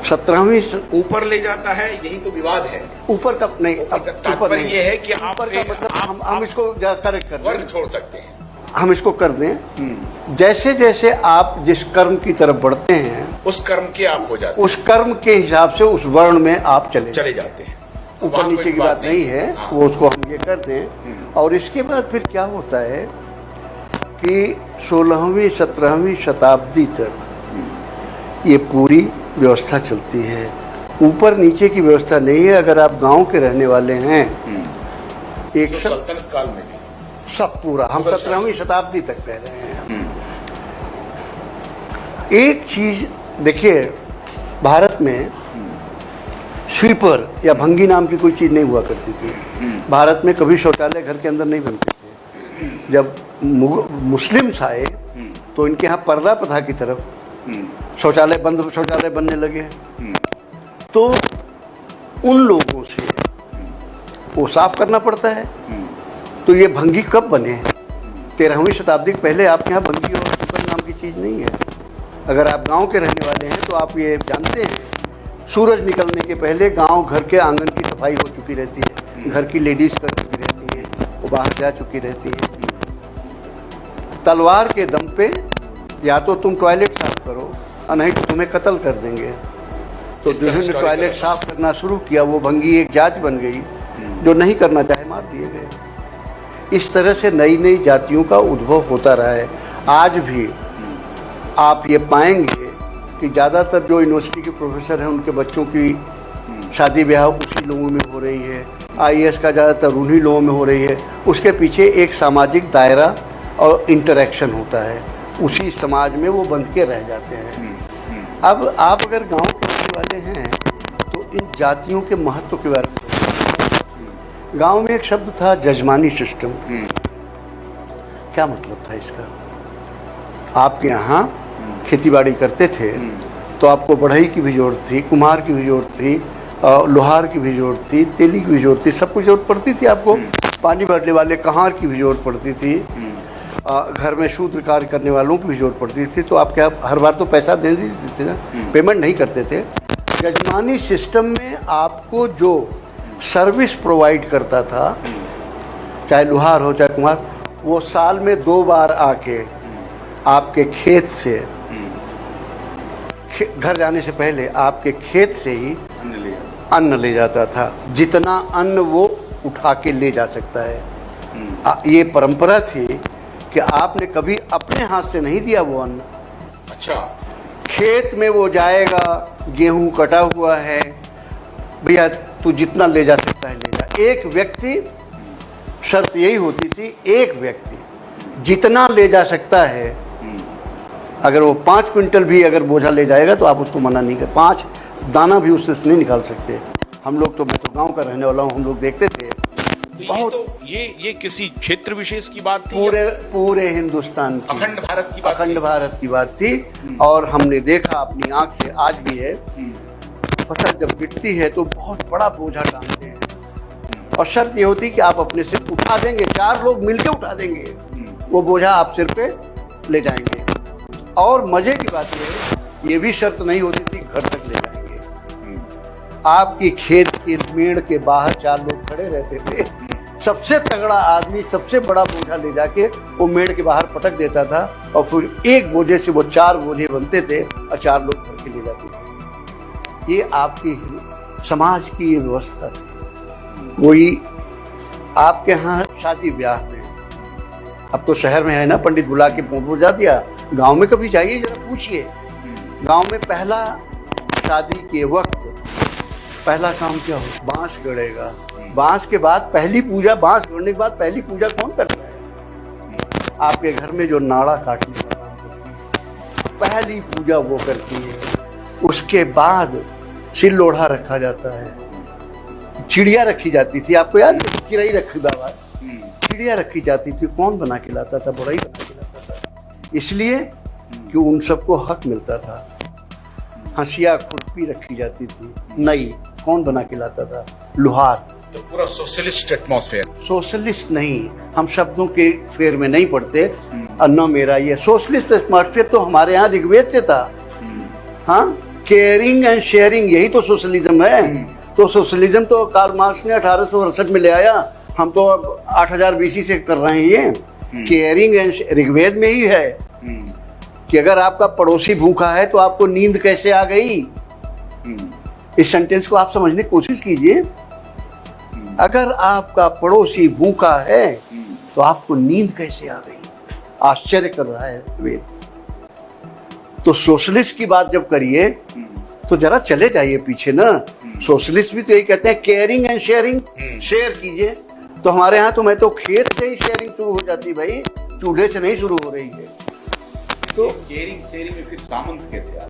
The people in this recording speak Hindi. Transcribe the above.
17वीं ऊपर ले जाता है, यही तो विवाद है। ऊपर का नहीं, तात्पर्य ये है कि आप ऊपर का मतलब हम इसको करेक्ट कर वर्ग दें, छोड़ सकते हैं। हम इसको कर दें। जैसे जैसे आप जिस कर्म की तरफ बढ़ते हैं उस कर्म के आप हो जाते उस कर्म के हिसाब से उस वर्ण में आप चले जाते हैं। ऊपर वहाँ नीचे कोई की बात नहीं है, हाँ। वो उसको हम ये कर दें। और इसके बाद फिर क्या होता है कि 16वीं 17वीं शताब्दी तक ये पूरी व्यवस्था चलती है। ऊपर नीचे की व्यवस्था नहीं है। अगर आप गांव के रहने वाले हैं, एक तो सल्तनत काल में भी सब पूरा, हम 17वीं शताब्दी तक कह रहे हैं। एक चीज देखिए, भारत में स्वीपर या भंगी नाम की कोई चीज नहीं हुआ करती थी। भारत में कभी शौचालय घर के अंदर नहीं बनते थे। जब मुस्लिम्स आए तो इनके यहाँ पर्दा प्रथा की तरफ शौचालय बनने लगे, तो उन लोगों से वो साफ करना पड़ता है। तो ये भंगी कब बने? 13वीं शताब्दी के पहले आपके यहाँ भंगी और स्वीपर नाम की चीज़ नहीं है। अगर आप गांव के रहने वाले हैं तो आप ये जानते हैं, सूरज निकलने के पहले गांव घर के आंगन की सफाई हो चुकी रहती है, घर की लेडीज कर चुकी रहती हैं, वो बाहर जा चुकी रहती हैं। तलवार के दम पे या तो तुम टॉयलेट साफ करो और नहीं तो तुम्हें कत्ल कर देंगे। तो जिन्होंने टॉयलेट साफ करना शुरू किया वो भंगी एक जात बन गई, जो नहीं करना चाहे मार दिए गए। इस तरह से नई नई जातियों का उद्भव होता रहा है। आज भी आप ये पाएंगे कि ज़्यादातर जो यूनिवर्सिटी के प्रोफेसर हैं उनके बच्चों की शादी ब्याह उसी लोगों में हो रही है। आईएएस का ज़्यादातर उन्हीं लोगों में हो रही है। उसके पीछे एक सामाजिक दायरा और इंटरेक्शन होता है, उसी समाज में वो बंध के रह जाते हैं। अब आप अगर गांव के रहने वाले हैं तो इन जातियों के महत्व के बारे में, गांव में एक शब्द था जजमानी सिस्टम। क्या मतलब था इसका? आपके यहाँ खेती बाड़ी करते थे तो आपको बढ़ई की भी जरूरत थी, कुम्हार की भी जरूरत थी, लोहार की भी जरूरत थी, तेली की भी जरूरत थी, सब कुछ जरूरत पड़ती थी आपको। पानी भरने वाले कहार की भी जरूरत पड़ती थी, घर में शूद्र कार्य करने वालों की भी जरूरत पड़ती थी। तो आप क्या हर बार तो पैसा दे देते थे ना, पेमेंट नहीं करते थे। जजमानी सिस्टम में आपको जो सर्विस प्रोवाइड करता था, चाहे लोहार हो चाहे कुम्हार, वो साल में 2 बार आके आपके खेत से, घर जाने से पहले आपके खेत से ही अन्न ले जाता था। जितना अन्न वो उठा के ले जा सकता है। ये परंपरा थी कि आपने कभी अपने हाथ से नहीं दिया वो अन्न। अच्छा, खेत में वो जाएगा, गेहूं कटा हुआ है, भैया तू जितना ले जा सकता है ले जा। एक व्यक्ति, शर्त यही होती थी, एक व्यक्ति जितना ले जा सकता है, अगर वो 5 क्विंटल भी अगर बोझा ले जाएगा तो आप उसको मना नहीं कर, 5 दाना भी उससे नहीं निकाल सकते। हम लोग तो, मैं तो गांव का रहने वाला हूँ, हम लोग देखते थे। तो बहुत ये किसी क्षेत्र विशेष की बात थी? पूरे हिंदुस्तान की, अखंड भारत की बात, अखंड भारत की बात थी। और हमने देखा अपनी आंख से, आज भी है, फसल जब गिरती है तो बहुत बड़ा बोझा टांगते हैं और शर्त ये होती है कि आप अपने सिर उठा देंगे, 4 लोग मिलके उठा देंगे, वो बोझा आप सिर पे ले जाएंगे। और मजे की बात ये भी शर्त नहीं होती थी घर तक ले जाएंगे। आपकी खेत के मेड़ के बाहर 4 लोग खड़े रहते थे, सबसे तगड़ा आदमी सबसे बड़ा बोझा ले जाके वो मेड़ के बाहर पटक देता था और फिर एक बोझे से वो 4 बोझे बनते थे और 4 लोग भर के ले जाते थे। ये आपकी समाज की व्यवस्था थी। वही आपके यहाँ शादी ब्याह में, अब तो शहर में है ना, पंडित बुला के पहुंचा दिया। गांव में कभी जाइए, जरा पूछिए, गांव में पहला शादी के वक्त पहला काम क्या हो? बांस गड़ेगा। बांस के बाद पहली पूजा, बांस गड़ने के बाद पहली पूजा कौन करता है? आपके घर में जो नाड़ा काटने का काम करती है, पहली पूजा वो करती है। उसके बाद सिल लोढ़ा रखा जाता है, चिड़िया रखी जाती थी। आपको याद है? चिड़ई रखी बाबा, चिड़िया रखी जाती थी। कौन बना के लाता था? बड़ा ही बना के लाता था, इसलिए कि उन सबको हक मिलता था। हंसिया खुरपी रखी जाती थी, नई कौन बना के लाता था? लोहार। तो पूरा सोशलिस्ट एटमॉस्फेयर। सोशलिस्ट नहीं, हम शब्दों के फेर में नहीं पड़ते। अन्ना मेरा ये सोशलिस्ट एटमॉस्फेयर तो हमारे यहाँ ऋग्वेद से था। हाँ, केयरिंग एंड शेयरिंग, यही तो सोशलिज्म है। तो सोशलिज्म तो कार्ल मार्क्स ने 1868 में ले आया, हम तो अब 8000 BC से कर रहे हैं ये। केयरिंग एंड ऋग्वेद में ही है कि अगर आपका पड़ोसी भूखा है तो आपको नींद कैसे आ गई। इस सेंटेंस को आप समझने की कोशिश कीजिए। अगर आपका पड़ोसी भूखा है तो आपको नींद कैसे आ गई। आश्चर्य कर रहा है वेद। तो सोशलिस्ट की बात जब करिए तो जरा चले जाइए पीछे ना। सोशलिस्ट भी तो यही कहते हैं केयरिंग एंड शेयरिंग, शेयर कीजिए। तो हमारे यहाँ तो मैं तो खेत से ही शेयरिंग शुरू हो जाती भाई, चूल्हे से नहीं शुरू हो रही है। तो केयरिंग शेयरिंग में फिर सामंत कैसे आ